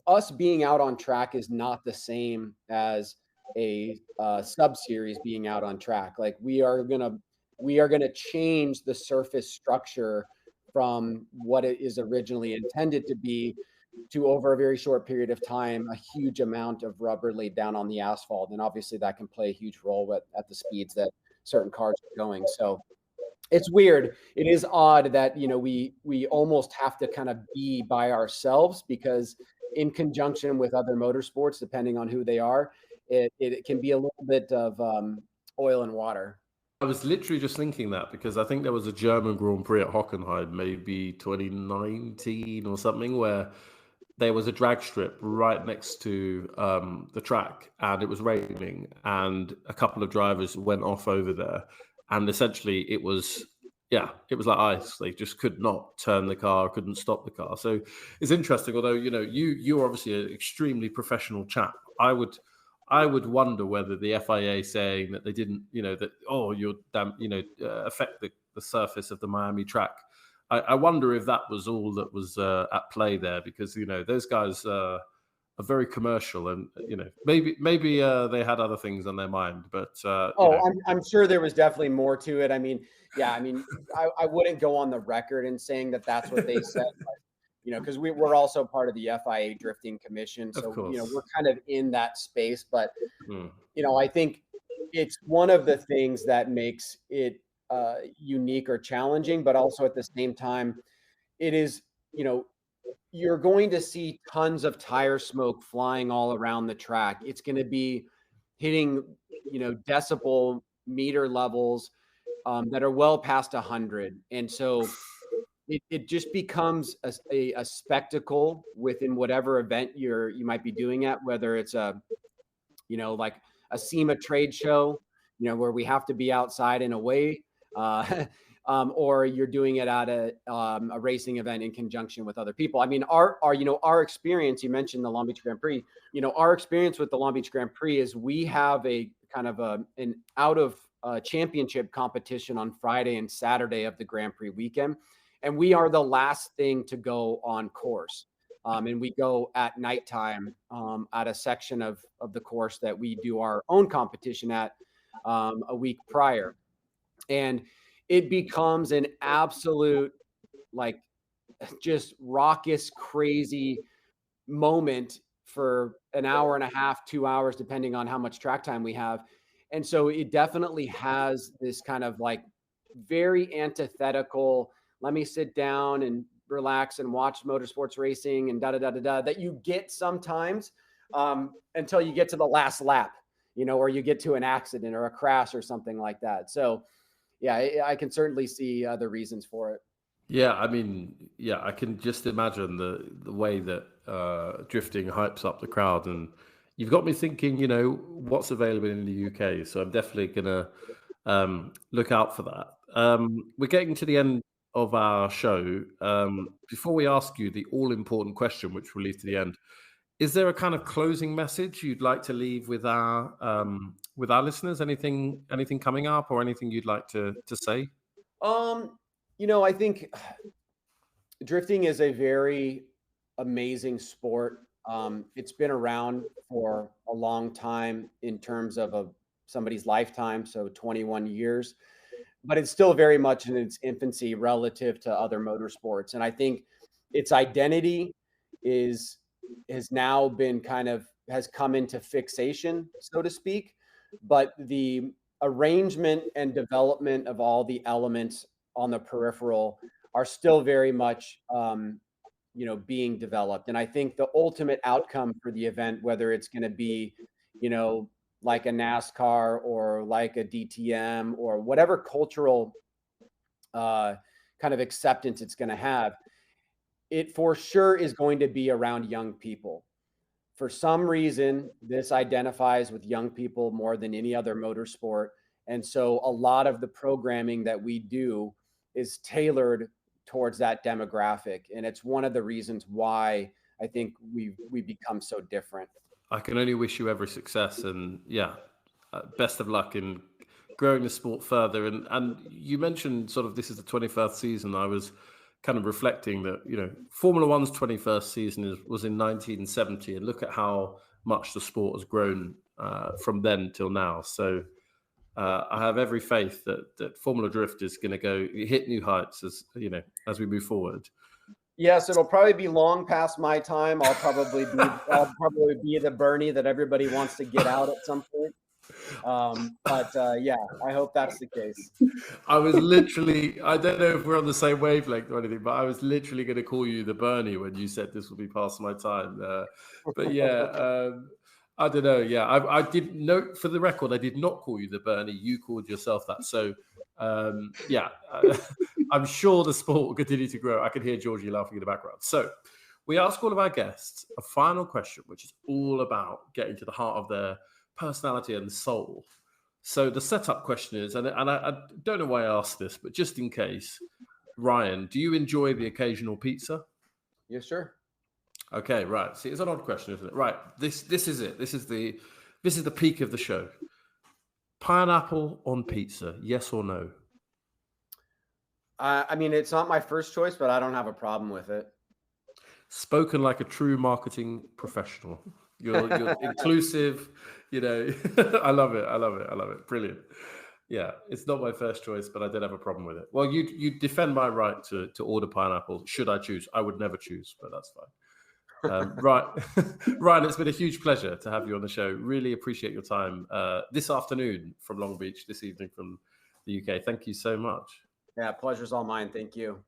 us being out on track is not the same as a sub series being out on track. Like, we are gonna change the surface structure from what it is originally intended to be, to, over a very short period of time, a huge amount of rubber laid down on the asphalt, and obviously that can play a huge role at the speeds that certain cars are going. So it's weird. It is odd that, we almost have to kind of be by ourselves, because in conjunction with other motorsports, depending on who they are, it can be a little bit of oil and water. I was literally just thinking that because I think there was a German Grand Prix at Hockenheim, maybe 2019 or something, where there was a drag strip right next to the track, and it was raining, and a couple of drivers went off over there, and essentially it was, yeah, it was like ice. They just could not turn the car, couldn't stop the car. So it's interesting. Although you're obviously an extremely professional chap. I would wonder whether the FIA saying that they didn't, that, oh, you're damn, affect the surface of the Miami track. I wonder if that was all that was at play there, because those guys are very commercial, and maybe they had other things on their mind, but Oh, I'm sure there was definitely more to it. I mean, yeah, I mean, I wouldn't go on the record in saying that that's what they said, because we're also part of the FIA Drifting Commission, of so we're course. kind of in that space. But Mm. I think it's one of the things that makes it unique or challenging, but also at the same time, it is, you know, you're going to see tons of tire smoke flying all around the track. It's going to be hitting, decibel meter levels that are well past 100. And so it just becomes a spectacle within whatever event you might be doing at, whether it's like a SEMA trade show, where we have to be outside in a way, uh, or you're doing it at a racing event in conjunction with other people. I mean, our experience. You mentioned the Long Beach Grand Prix. Our experience with the Long Beach Grand Prix is we have a kind of an out of championship competition on Friday and Saturday of the Grand Prix weekend, and we are the last thing to go on course. And we go at nighttime at a section of the course that we do our own competition at a week prior. And it becomes an absolute, like, just raucous, crazy moment for an hour and a half, 2 hours, depending on how much track time we have. And so it definitely has this kind of like very antithetical, let me sit down and relax and watch motorsports racing and da da da da da, that you get sometimes, until you get to the last lap, or you get to an accident or a crash or something like that. So yeah, I can certainly see other reasons for it. Yeah, I mean, yeah, I can just imagine the way that drifting hypes up the crowd, and you've got me thinking, what's available in the UK. So I'm definitely gonna look out for that. We're getting to the end of our show. Before we ask you the all important question, which we'll leave to the end, is there a kind of closing message you'd like to leave with our listeners? Anything coming up, or anything you'd like to say? Um, I think drifting is a very amazing sport. It's been around for a long time in terms of somebody's lifetime, so 21 years, but it's still very much in its infancy relative to other motorsports. And I think its identity is has now been has come into fixation, so to speak. But the arrangement and development of all the elements on the peripheral are still very much being developed. And I think the ultimate outcome for the event, whether it's going to be, like a NASCAR or like a DTM or whatever cultural kind of acceptance it's going to have, it for sure is going to be around young people. For some reason, this identifies with young people more than any other motorsport. And so a lot of the programming that we do is tailored towards that demographic. And it's one of the reasons why I think we become so different. I can only wish you every success, and best of luck in growing the sport further. And you mentioned sort of this is the 21st season. I was kind of reflecting that, Formula One's 21st season was in 1970, and look at how much the sport has grown from then till now. So I have every faith that Formula Drift is going to hit new heights as we move forward. Yes, it'll probably be long past my time. I'll probably be the Bernie that everybody wants to get out at some point. But I hope that's the case. I was literally, I don't know if we're on the same wavelength or anything, but I was literally going to call you the Bernie when you said this will be past my time. I don't know. Yeah, I did note for the record, I did not call you the Bernie. You called yourself that. So, I'm sure the sport will continue to grow. I can hear Georgie laughing in the background. So we ask all of our guests a final question, which is all about getting to the heart of their personality and soul. So the setup question is, and I don't know why I asked this, but just in case, Ryan, do you enjoy the occasional pizza? Yes, sir. Okay, right. See, it's an odd question, isn't it? Right. This is it. This is the peak of the show. Pineapple on pizza, yes or no? I mean, it's not my first choice, but I don't have a problem with it. Spoken like a true marketing professional. You're inclusive, I love it. Brilliant. Yeah, it's not my first choice, but I did have a problem with it. Well, you defend my right to order pineapple should I choose. I would never choose, but that's fine. Right. Ryan, it's been a huge pleasure to have you on the show. Really appreciate your time this afternoon from Long Beach, this evening from the UK. Thank you so much. Yeah, pleasure's all mine. Thank you.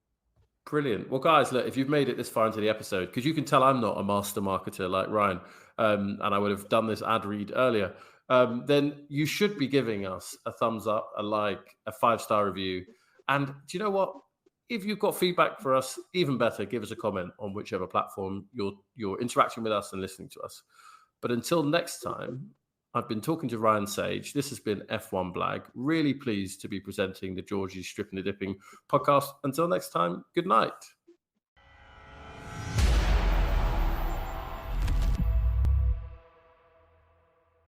Brilliant. Well, guys, look, if you've made it this far into the episode, because you can tell I'm not a master marketer like Ryan, and I would have done this ad read earlier, then you should be giving us a thumbs up, a like, a 5-star review. And do you know what? If you've got feedback for us, even better, give us a comment on whichever platform you're interacting with us and listening to us. But until next time, I've been talking to Ryan Sage. This has been F1 Blag. Really pleased to be presenting the Georgie Stripping and Dipping podcast. Until next time, good night.